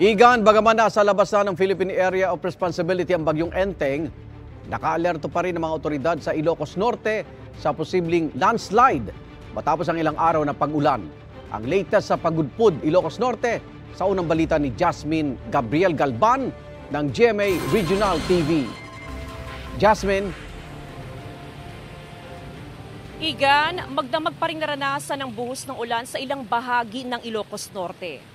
Igan, bagaman nasa labas na ng Philippine Area of Responsibility ang bagyong Enteng, nakaalerto pa rin ang mga otoridad sa Ilocos Norte sa posibleng landslide matapos ang ilang araw na pag-ulan. Ang latest sa Pagudpud, Ilocos Norte, sa unang balita ni Jasmine Gabriel Galban ng GMA Regional TV. Jasmine. Igan, magdamag pa rin naranasan ng buhos ng ulan sa ilang bahagi ng Ilocos Norte.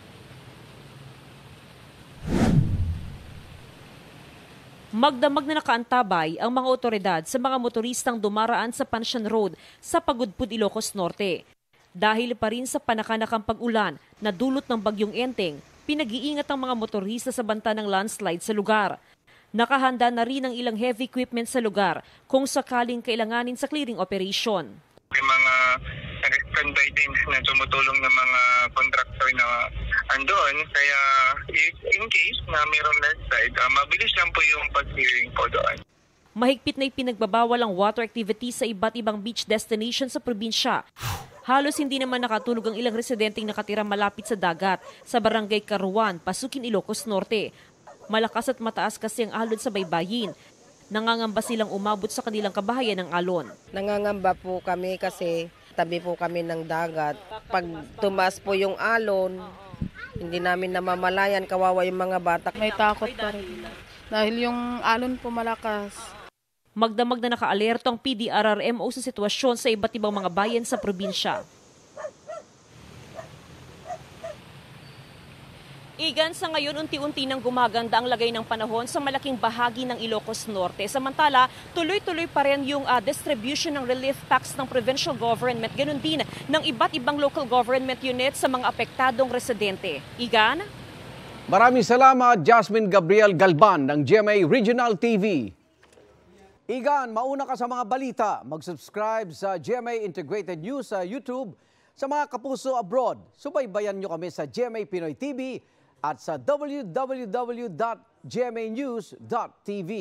Magdamag na nakaantabay ang mga otoridad sa mga motoristang dumaraan sa Pansyan Road sa Pagudpud, Ilocos Norte. Dahil pa rin sa panakanakang pag-ulan na dulot ng bagyong Enteng, pinag-iingat ang mga motorista sa banta ng landslide sa lugar. Nakahanda na rin ang ilang heavy equipment sa lugar kung sakaling kailanganin sa clearing operation. May mga standby din na tumutulong ng mga contractor na andoon. Kaya in case na mayroong landslide, mabilis lang po yung pag-clearing po doon. Mahigpit na ipinagbabawal ang water activity sa iba't ibang beach destination sa probinsya. Halos hindi naman nakatulog ang ilang residenteng nakatira malapit sa dagat sa barangay Karuan, Pasukin, Ilocos Norte. Malakas at mataas kasi ang alon sa baybayin. Nangangamba silang umabot sa kanilang kabahayan ng alon. Nangangamba po kami kasi tabi po kami ng dagat. Pag tumaas po yung alon, hindi namin namamalayan, kawawa yung mga bata. May takot pa rin dahil yung alon po malakas. Magdamag na nakaalerto ang PDRRMO sa sitwasyon sa iba't ibang mga bayan sa probinsya. Igan, sa ngayon unti-unti nang gumaganda ang lagay ng panahon sa malaking bahagi ng Ilocos Norte. Samantala, tuloy-tuloy pa rin yung distribution ng relief packs ng provincial government, ganun din ng iba't ibang local government units sa mga apektadong residente. Igan? Maraming salamat, Jasmine Gabriel Galban ng GMA Regional TV. Igan, mauna ka sa mga balita. Mag-subscribe sa GMA Integrated News sa YouTube. Sa mga kapuso abroad, subaybayan nyo kami sa GMA Pinoy TV at sa www.gmanews.tv.